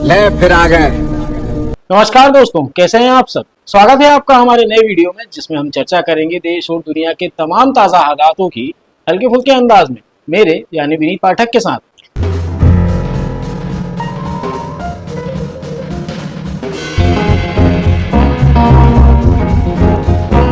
ले फिर आ गए। नमस्कार दोस्तों, कैसे हैं आप सब। स्वागत है आपका हमारे नए वीडियो में, जिसमें हम चर्चा करेंगे देश और दुनिया के तमाम ताजा हालातों की हल्के फुल्के अंदाज में, मेरे यानी विनीत पाठक के साथ।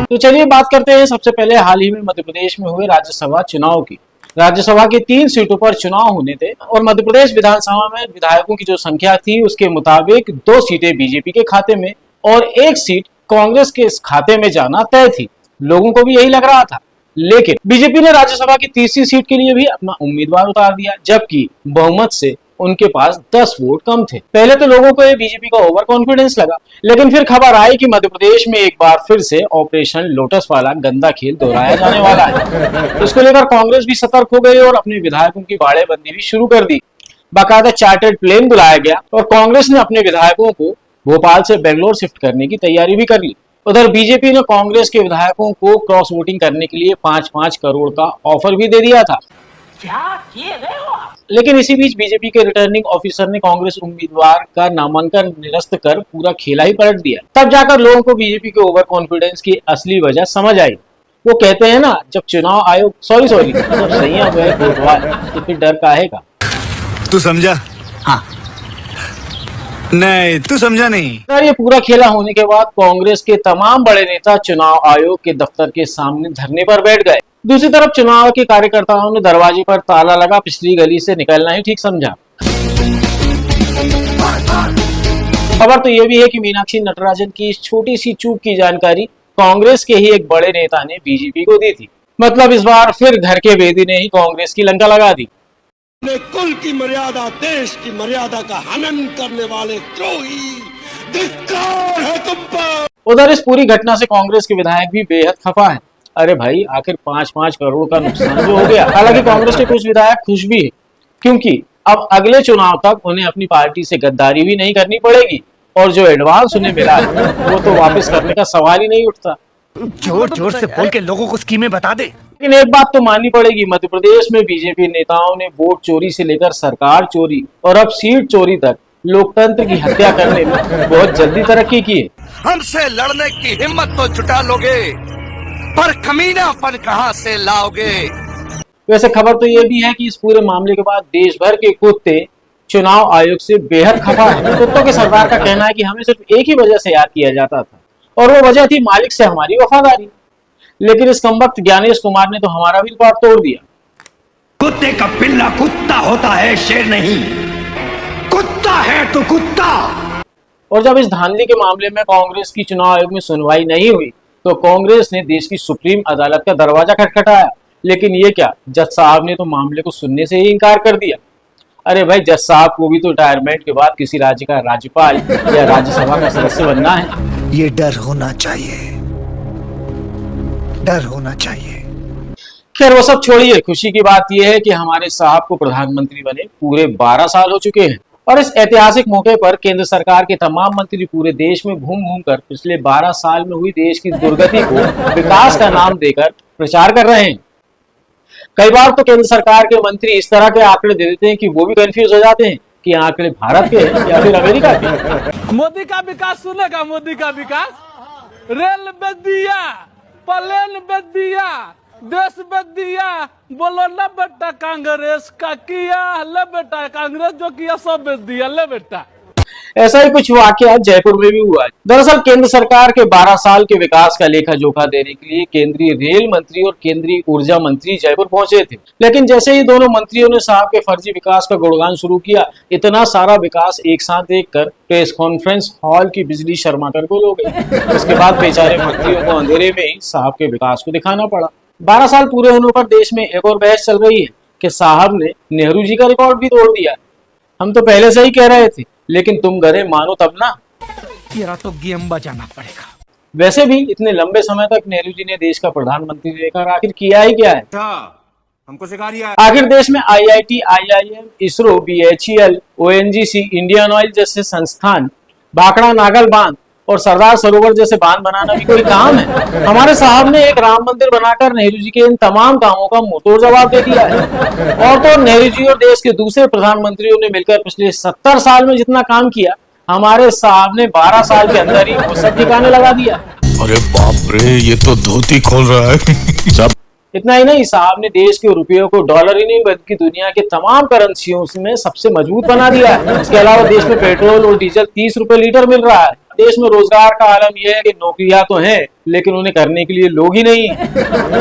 तो चलिए बात करते हैं सबसे पहले हाल ही में मध्य प्रदेश में हुए राज्यसभा चुनाव की। राज्यसभा की 3 सीटों पर चुनाव होने थे और मध्य प्रदेश विधानसभा में विधायकों की जो संख्या थी उसके मुताबिक 2 सीटें बीजेपी के खाते में और 1 सीट कांग्रेस के इस खाते में जाना तय थी। लोगों को भी यही लग रहा था, लेकिन बीजेपी ने राज्यसभा की तीसरी सीट के लिए भी अपना उम्मीदवार उतार दिया, जबकि बहुमत से उनके पास 10 वोट कम थे। पहले तो लोगों को ये बीजेपी का ओवर कॉन्फिडेंस लगा, लेकिन फिर खबर आई कि मध्य प्रदेश में एक बार फिर से ऑपरेशन लोटस वाला गंदा खेल दोहराया जाने वाला है। इसको लेकर कांग्रेस भी सतर्क हो गई और अपने विधायकों की बाड़ेबंदी भी शुरू कर दी। बाकायदा चार्टर्ड प्लेन बुलाया गया और कांग्रेस ने अपने विधायकों को भोपाल से बेंगलोर शिफ्ट करने की तैयारी भी कर ली। उधर बीजेपी ने कांग्रेस के विधायकों को क्रॉस वोटिंग करने के लिए 5-5 करोड़ का ऑफर भी दे दिया था। क्या किए गए हो आप? लेकिन इसी बीच बीजेपी के रिटर्निंग ऑफिसर ने कांग्रेस उम्मीदवार का नामांकन निरस्त कर पूरा खेला ही पलट दिया। तब जाकर लोगों को बीजेपी के ओवर कॉन्फिडेंस की असली वजह समझ आई। वो कहते हैं ना, जब चुनाव आयोग जब सैया हुआ है कोतवाल, तो फिर डर काहे का। तू समझा? हाँ। नहीं, तू समझा नहीं। सर, ये पूरा खेला होने के बाद कांग्रेस के तमाम बड़े नेता चुनाव आयोग के दफ्तर के सामने धरने पर बैठ गए। दूसरी तरफ चुनाव के कार्यकर्ताओं ने दरवाजे पर ताला लगा पिछली गली से निकलना ही ठीक समझा। खबर तो यह भी है कि मीनाक्षी नटराजन की इस छोटी सी चूक की जानकारी कांग्रेस के ही एक बड़े नेता ने बीजेपी को दी थी। मतलब इस बार फिर घर के बेदी ने ही कांग्रेस की लंका लगा दी। कुल की मर्यादा, देश की मर्यादा का हनन करने वाले द्रोही, धिक्कार है तुम पर। उधर इस पूरी घटना से कांग्रेस के विधायक भी बेहद खफा है। अरे भाई, आखिर 5-5 करोड़ का नुकसान जो हो गया। हालांकि कांग्रेस के कुछ विधायक खुश भी है, क्योंकि अब अगले चुनाव तक उन्हें अपनी पार्टी से गद्दारी भी नहीं करनी पड़ेगी और जो एडवांस उन्हें मिला है वो तो वापस करने का सवाल ही नहीं उठता। जोर जोर से बोल के लोगों को स्कीमें बता दे। लेकिन एक बात तो माननी पड़ेगी, मध्य प्रदेश में बीजेपी नेताओं ने वोट चोरी से लेकर सरकार चोरी और अब सीट चोरी तक लोकतंत्र की हत्या करने में बहुत जल्दी तरक्की की है। हमसे लड़ने की हिम्मत तो जुटा लोगे, पर कमीनापन कहां से लाओगे। वैसे खबर तो ये भी है कि इस पूरे मामले के बाद देश भर के कुत्ते चुनाव आयोग से बेहद खफा है। कुत्तों के सरदार का कहना है कि हमें सिर्फ एक ही वजह से याद किया जाता था और वो वजह थी मालिक से हमारी वफादारी। लेकिन इस कमबख्त ज्ञानेश कुमार ने तो हमारा भी रिकॉर्ड तोड़ दिया। कुत्ते का पिल्ला कुत्ता होता है, शेर नहीं। कुत्ता है तो कुत्ता। और जब इस धांधली के मामले में कांग्रेस की चुनाव आयोग में सुनवाई नहीं हुई तो कांग्रेस ने देश की सुप्रीम अदालत का दरवाजा खटखटाया। लेकिन ये क्या, जज साहब ने तो मामले को सुनने से ही इनकार कर दिया। अरे भाई, जज साहब को भी तो रिटायरमेंट के बाद किसी राज्य का राज्यपाल या राज्यसभा का सदस्य बनना है। ये डर होना चाहिए, डर होना चाहिए। खैर वो सब छोड़िए, खुशी की बात यह है कि हमारे साहब को प्रधानमंत्री बने पूरे 12 साल हो चुके हैं और इस ऐतिहासिक मौके पर केंद्र सरकार के तमाम मंत्री पूरे देश में घूम घूम कर पिछले 12 साल में हुई देश की दुर्गति को विकास का नाम देकर प्रचार कर रहे हैं। कई बार तो केंद्र सरकार के मंत्री इस तरह के आंकड़े दे देते हैं कि वो भी कंफ्यूज हो जाते हैं कि आंकड़े भारत के हैं या फिर अमेरिका के। मोदी का विकास सुनेगा, मोदी का विकास, रेल बेच दिया, प्लेन बेच दिया, देश बेच दिया। बोलो ना बेटा, कांग्रेस का किया, ले बेटा कांग्रेस जो किया सब बेच दिया, ले बेटा। ऐसा ही कुछ वाकया जयपुर में भी हुआ है। दरअसल केंद्र सरकार के 12 साल के विकास का लेखा जोखा देने के लिए केंद्रीय रेल मंत्री और केंद्रीय ऊर्जा मंत्री जयपुर पहुंचे थे। लेकिन जैसे ही दोनों मंत्रियों ने साहब के फर्जी विकास का गुणगान शुरू किया, इतना सारा विकास एक साथ देखकर प्रेस कॉन्फ्रेंस हॉल की बिजली शर्मा कर गुल हो गई। उसके बाद बेचारे मंत्रियों को अंधेरे में ही साहब के विकास को दिखाना पड़ा। 12 साल पूरे होने पर देश में एक और बहस चल रही है कि साहब ने नेहरू जी का रिकॉर्ड भी तोड़ दिया। हम तो पहले से ही कह रहे थे, लेकिन तुम गधे मानो तब ना। तेरा तो गेम बजाना पड़ेगा। वैसे भी इतने लंबे समय तक नेहरू जी ने देश का प्रधानमंत्री रहकर आखिर किया ही क्या है। हमको सिखा दिया। आखिर देश में IIT, IIM, ISRO, BHEL, ONGC, Indian oil जैसे संस्थान, भाखड़ा नागल बांध और सरदार सरोवर जैसे बांध बनाना भी कोई काम है? हमारे साहब ने एक राम मंदिर बनाकर नेहरू जी के इन तमाम कामों का मुंहतोड़ जवाब दे दिया है। और तो नेहरू जी और देश के दूसरे प्रधानमंत्रियों ने मिलकर पिछले 70 साल में जितना काम किया, हमारे साहब ने 12 साल के अंदर ही वो सब ठिकाने लगा दिया। अरे बाप रे, ये तो धोती खोल रहा है। इतना ही नहीं, साहब ने देश के रुपयों को डॉलर ही नहीं बल्कि दुनिया के तमाम करेंसियों में सबसे मजबूत बना दिया है। इसके अलावा देश में पेट्रोल और डीजल 30 रुपए लीटर मिल रहा है। देश में रोजगार का आलम यह है कि नौकरियां तो हैं लेकिन उन्हें करने के लिए लोग ही नहीं है।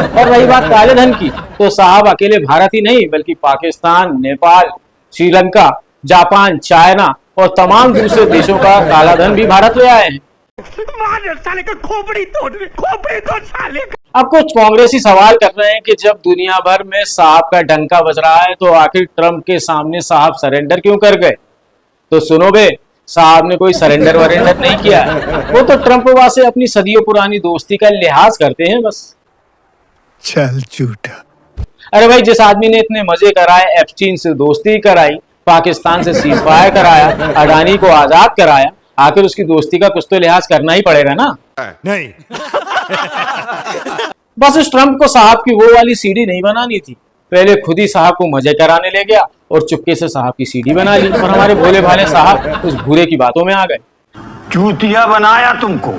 और रही बात काले धन की, तो साहब अकेले भारत ही नहीं बल्कि पाकिस्तान, नेपाल, श्रीलंका, जापान, चाइना और तमाम दूसरे देशों का काला धन भी भारत ले आए हैं। अब कुछ कांग्रेसी सवाल कर रहे हैं कि जब दुनिया भर में साहब का डंका बज रहा है तो आखिर ट्रंप के सामने साहब सरेंडर क्यों कर गए? तो सुनो बे, साहब ने कोई सरेंडर वरेंडर नहीं किया है। वो तो ट्रंपवा से अपनी सदियों पुरानी दोस्ती का लिहाज करते हैं बस। चल झूठा। अरे भाई, जिस आदमी ने इतने मजे कराए, एप्स्टीन से दोस्ती कराई, पाकिस्तान से सीजफायर कराया, अडानी को आजाद कराया, आखिर उसकी दोस्ती का कुछ तो लिहाज करना ही पड़ेगा ना। नहीं। बस उस ट्रंप को साहब की वो वाली सीडी नहीं बनानी थी, पहले खुद ही साहब को मजे कराने ले गया और चुपके से साहब की सीडी बना ली और हमारे भोले भाले साहब उस भूरे की बातों में आ गए। चूतिया बनाया तुमको।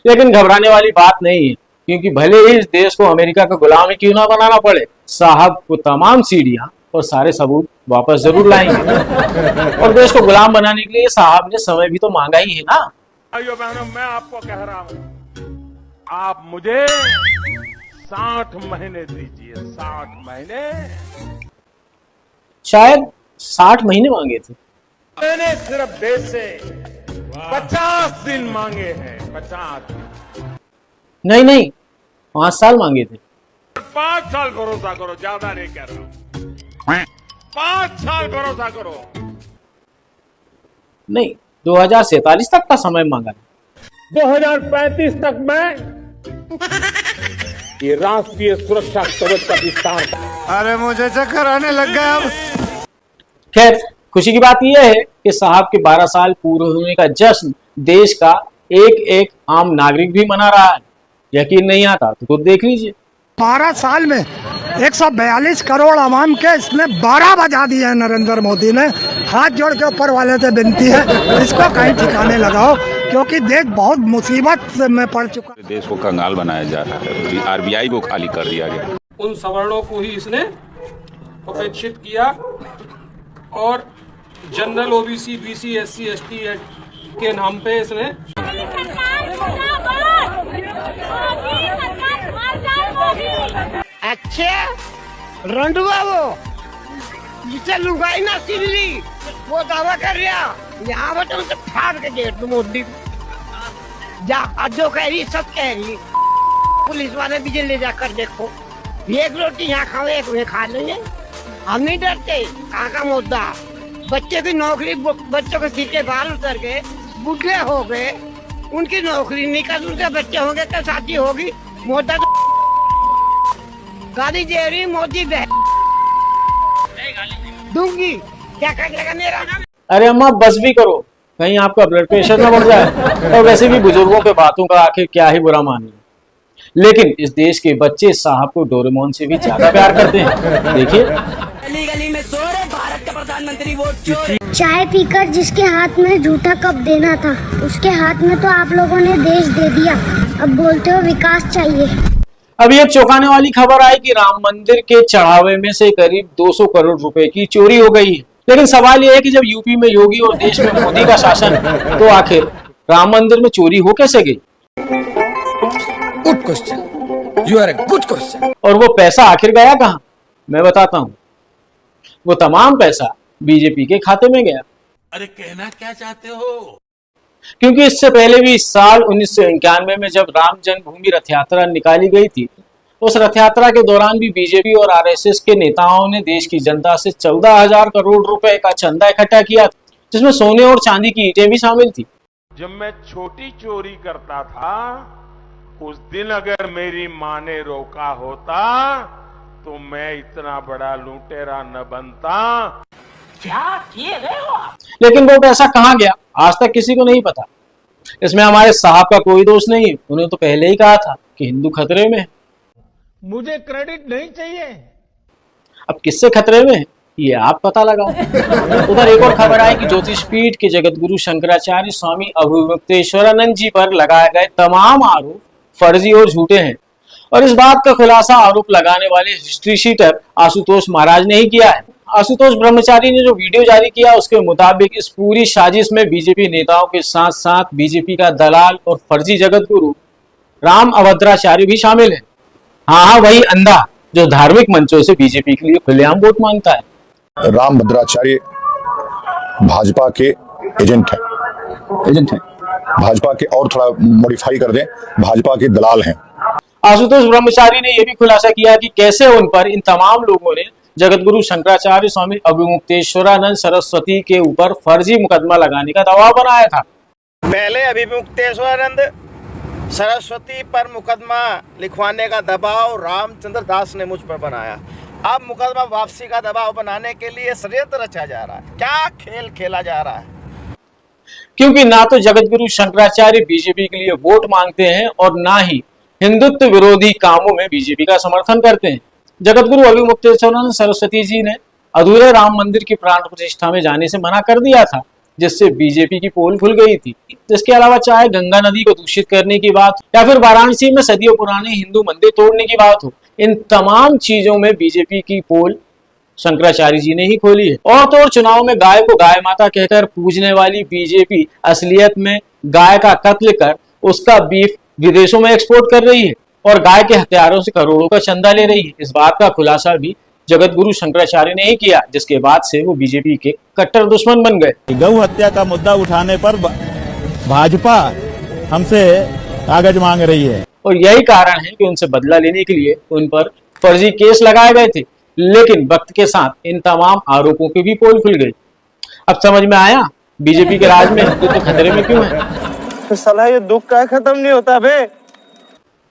लेकिन घबराने वाली बात नहीं है, क्योंकि भले ही इस देश को अमेरिका का गुलाम ही क्यों ना बनाना पड़े, साहब को तमाम सीडियां और सारे सबूत वापस जरूर लाएंगे। और देश को गुलाम बनाने के लिए साहब ने समय भी तो मांगा ही है ना। भाइयों बहनों, मैं आपको कह रहा हूं, आप मुझे 60 महीने दीजिए, 60 महीने। शायद 60 महीने मांगे थे। मैंने सिर्फ देश से 50 दिन मांगे हैं, 50 दिन। नहीं, 5 साल मांगे थे। 5 साल भरोसा करो, ज्यादा नहीं कह रहा हूं, 5 साल भरोसा करो। नहीं, 2047 तक का समय मांगा। 2035 तक मैं ये राष्ट्रीय सुरक्षा कवच का विस्तार। अरे मुझे चक्कर आने लग गया अब। खैर, खुशी की बात यह है कि साहब के 12 साल पूरे होने का जश्न देश का एक एक आम नागरिक भी मना रहा है। यकीन नहीं आता तो खुद देख लीजिए। 12 साल में 142 करोड़ आवाम के इसने 12 बजा दिए हैं नरेंद्र मोदी ने। हाथ जोड़ के ऊपर वाले से विनती है, इसको कहीं ठिकाने लगाओ, क्योंकि देश बहुत मुसीबत में पड़ चुका है। देश को कंगाल बनाया जा रहा है, आरबीआई को खाली कर दिया गया। उन सवर्णों को ही इसने उपेक्षित किया और general OBC, BC, SC, ST के नाम पे इसने अच्छा रंडुआ वो जिसे लुगाई ना सिल्ली वो दावा कर रहा यहाँ बच्चों से फाड़ के गेट तुम मोदी जा जो कह रही सब कह रही। पुलिस वाले भी ले जाकर देखो, एक रोटी यहाँ खाओ, एक वे खा लेंगे। हम नहीं डरते। कहाँ का मुद्दा, बच्चे की नौकरी, बच्चों के सिर के बाल उतर गए, बुढ़े हो गए, उनकी नौकरी निकल, उनके बच्चे होंगे तो शादी होगी। मोदी तो गाली दे रही, मोदी दूंगी, क्या करेगा मेरा। अरे अम्मा बस भी करो, कहीं आपका ब्लड प्रेशर ना बढ़ जाए। और वैसे भी बुजुर्गों के बातों का आखिर क्या ही बुरा मानना। लेकिन इस देश के बच्चे साहब को डोरेमोन से भी ज्यादा प्यार करते हैं। देखिए, गली गली में शोर है, भारत का प्रधानमंत्री वोट चोर है। चाय पीकर जिसके हाथ में जूठा कप देना था, उसके हाथ में तो आप लोगों ने देश दे दिया। अब बोलते हो विकास चाहिए। अभी एक चौंकाने वाली खबर आई कि राम मंदिर के चढ़ावे में से करीब 200 करोड़ रुपए की चोरी हो गई है। लेकिन सवाल यह है कि जब यूपी में योगी और देश में मोदी का शासन है, तो आखिर राम मंदिर में चोरी हो कैसे गई? Good question, you are a good question. और वो पैसा आखिर गया कहाँ? मैं बताता हूँ। वो तमाम पैसा बीजेपी के खाते में गया। अरे कहना क्या चाहते हो? क्योंकि इससे पहले भी इस साल 1991 में जब राम जन्मभूमि रथ यात्रा निकाली गई थी, उस रथ यात्रा के दौरान भी बीजेपी और आरएसएस के नेताओं ने देश की जनता से 14,000 करोड़ रुपए का चंदा इकट्ठा किया, जिसमें सोने और चांदी की ईंटें भी शामिल थी। जब मैं छोटी चोरी करता था, उस दिन अगर मेरी माँ ने रोका होता तो मैं इतना बड़ा लुटेरा न बनता। क्या किए गए हो आप? लेकिन वो पैसा कहाँ गया, आज तक किसी को नहीं पता। इसमें हमारे साहब का कोई दोष नहीं है, उन्होंने तो पहले ही कहा था कि हिंदू खतरे में है। मुझे क्रेडिट नहीं चाहिए। अब किससे खतरे में है ये आप पता लगाओ। उधर एक और खबर आई कि ज्योतिष पीठ के जगत गुरु शंकराचार्य स्वामी अभिमुक्तेश्वरानंद जी पर लगाए गए तमाम आरोप फर्जी और झूठे हैं, और इस बात का खुलासा आरोप लगाने वाले हिस्ट्री शीटर आशुतोष महाराज ने ही किया है। आशुतोष ब्रह्मचारी ने जो वीडियो जारी किया उसके मुताबिक इस पूरी साजिश में बीजेपी नेताओं के साथ साथ बीजेपी का दलाल और फर्जी जगत गुरु राम अभद्राचार्य भी शामिल है। हाँ, वही अंधा जो धार्मिक मंचों से बीजेपी के लिए खुलेआम वोट मांगता है। राम भद्राचार्य भाजपा के एजेंट हैं भाजपा के, और थोड़ा मॉडिफाई कर दें, भाजपा के दलाल हैं। आशुतोष ब्रह्मचारी ने यह भी खुलासा किया कि कैसे उन पर इन तमाम लोगों ने जगतगुरु शंकराचार्य स्वामी अभिमुक्तेश्वरानंद सरस्वती के ऊपर फर्जी मुकदमा लगाने का दबाव बनाया था। पहले अभिमुक्तेश्वरानंद सरस्वती पर मुकदमा लिखवाने का दबाव रामचंद्र दास ने मुझ पर बनाया। अब मुकदमा वापसी का दबाव बनाने के लिए षड्यंत्र रचा जा रहा है। क्या खेल खेला जा रहा है? क्योंकि ना तो जगतगुरु शंकराचार्य बीजेपी के लिए वोट मांगते हैं और ना ही हिंदुत्व विरोधी कामों में बीजेपी का समर्थन करते हैं। जगतगुरु अभिमुक्तेश्वरानंद सरस्वती जी ने अधूरे राम मंदिर की प्राण प्रतिष्ठा में जाने से मना कर दिया था, जिससे बीजेपी की पोल खुल गई थी। इसके अलावा चाहे गंगा नदी को दूषित करने की बात या फिर वाराणसी में सदियों पुराने हिंदू मंदिर तोड़ने की बात हो, इन तमाम चीजों में बीजेपी की पोल शंकराचार्य जी ने ही खोली है। और तो और चुनाव में गाय को गाय माता कहकर पूजने वाली बीजेपी असलियत में गाय का कत्ल कर उसका बीफ विदेशों में एक्सपोर्ट कर रही है और गाय के हत्यारों से करोड़ों का चंदा ले रही है। इस बात का खुलासा भी जगत गुरु शंकराचार्य ने ही किया, जिसके बाद से वो बीजेपी के कट्टर दुश्मन बन गए। गौ हत्या का मुद्दा उठाने पर भाजपा हमसे कागज मांग रही है और यही कारण है कि उनसे बदला लेने के लिए उन पर फर्जी केस लगाए गए थे, लेकिन वक्त के साथ इन तमाम आरोपों की भी पोल खुल गई। अब समझ में आया बीजेपी के राज में हिंदुत्व खतरे में क्यों है। तो साला ये दुख का खत्म नहीं होता बे।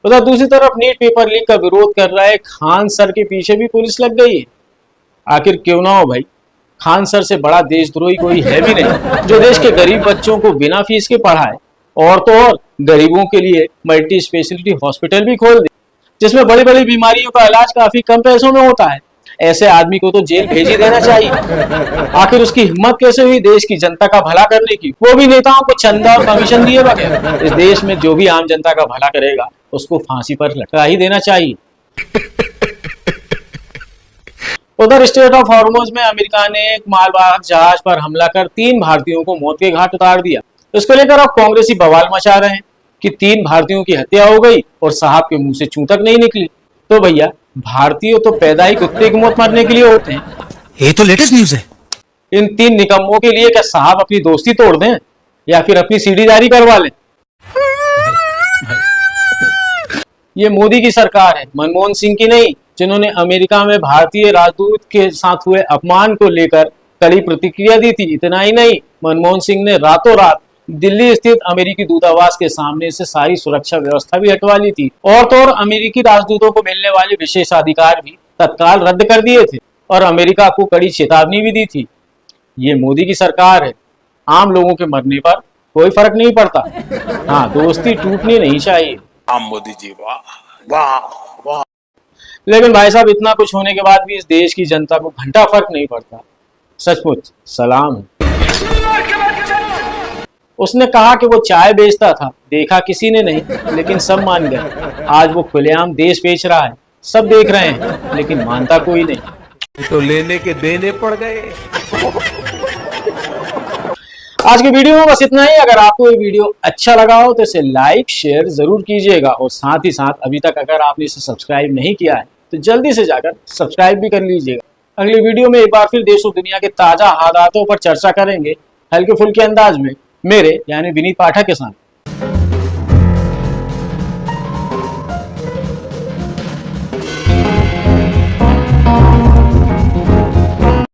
उधर दूसरी तरफ नीट पेपर लीक का विरोध कर रहे खान सर के पीछे भी पुलिस लग गई है। आखिर क्यों ना हो भाई, खान सर से बड़ा देशद्रोही कोई है भी नहीं, जो देश के गरीब बच्चों को बिना फीस के पढ़ाए और तो और गरीबों के लिए मल्टी स्पेशलिटी हॉस्पिटल भी खोल दे, जिसमें बड़ी बड़ी बीमारियों का इलाज काफी कम पैसों में होता है। ऐसे आदमी को तो जेल भेज ही देना चाहिए। आखिर उसकी हिम्मत कैसे हुई देश की जनता का भला करने की, वो भी नेताओं को चंदा और कमीशन दिए बगैर। इस देश में जो भी आम जनता का भला करेगा उसको फांसी पर लटका ही देना चाहिए। उधर स्टेट ऑफ हॉर्मोज में अमेरिका ने एक मालवाहक जहाज पर हमला कर 3 भारतीयों को मौत के घाट उतार दिया। इसको लेकर अब कांग्रेसी बवाल मचा रहे हैं कि 3 भारतीयों की हत्या हो गई और साहब के मुंह से चूं तक नहीं निकली। तो भैया, भारतीय तो पैदा ही कुत्ते की मौत मरने के लिए होते हैं। ये तो लेटेस्ट न्यूज है। इन 3 निकम्मों के लिए क्या साहब अपनी दोस्ती तोड़ दें या फिर अपनी सीढ़ी जारी करवा लें? ये मोदी की सरकार है, मनमोहन सिंह की नहीं, जिन्होंने अमेरिका में भारतीय राजदूत के साथ हुए अपमान को लेकर कड़ी प्रतिक्रिया दी थी। इतना ही नहीं, मनमोहन सिंह ने रातों रात दिल्ली स्थित अमेरिकी दूतावास के सामने से सारी सुरक्षा व्यवस्था भी हटवा ली थी और तो और अमेरिकी राजदूतों को मिलने वाले विशेषाधिकार भी तत्काल रद्द कर दिए थे और अमेरिका को कड़ी चेतावनी भी दी थी। ये मोदी की सरकार है, आम लोगों के मरने पर कोई फर्क नहीं पड़ता। हाँ, दोस्ती टूटनी नहीं चाहिए। मोदी जी वाह वाह वाह। लेकिन भाई साहब, इतना कुछ होने के बाद भी इस देश की जनता को घंटा फर्क नहीं पड़ता। सचमुच सलाम है। उसने कहा कि वो चाय बेचता था, देखा किसी ने नहीं, लेकिन सब मान गए। आज वो खुलेआम देश बेच रहा है, सब देख रहे हैं, लेकिन मानता कोई नहीं। तो लेने के देने पड़ गए। आज के वीडियो में बस इतना ही। अगर आपको ये वीडियो अच्छा लगा हो तो इसे लाइक शेयर जरूर कीजिएगा और साथ ही साथ अभी तक अगर आपने इसे सब्सक्राइब नहीं किया है तो जल्दी से जाकर सब्सक्राइब भी कर लीजिएगा। अगली वीडियो में एक बार फिर देश और दुनिया के ताजा हालातों पर चर्चा करेंगे, हल्के फुल्के अंदाज में, मेरे यानी विनीत पाठक के साथ।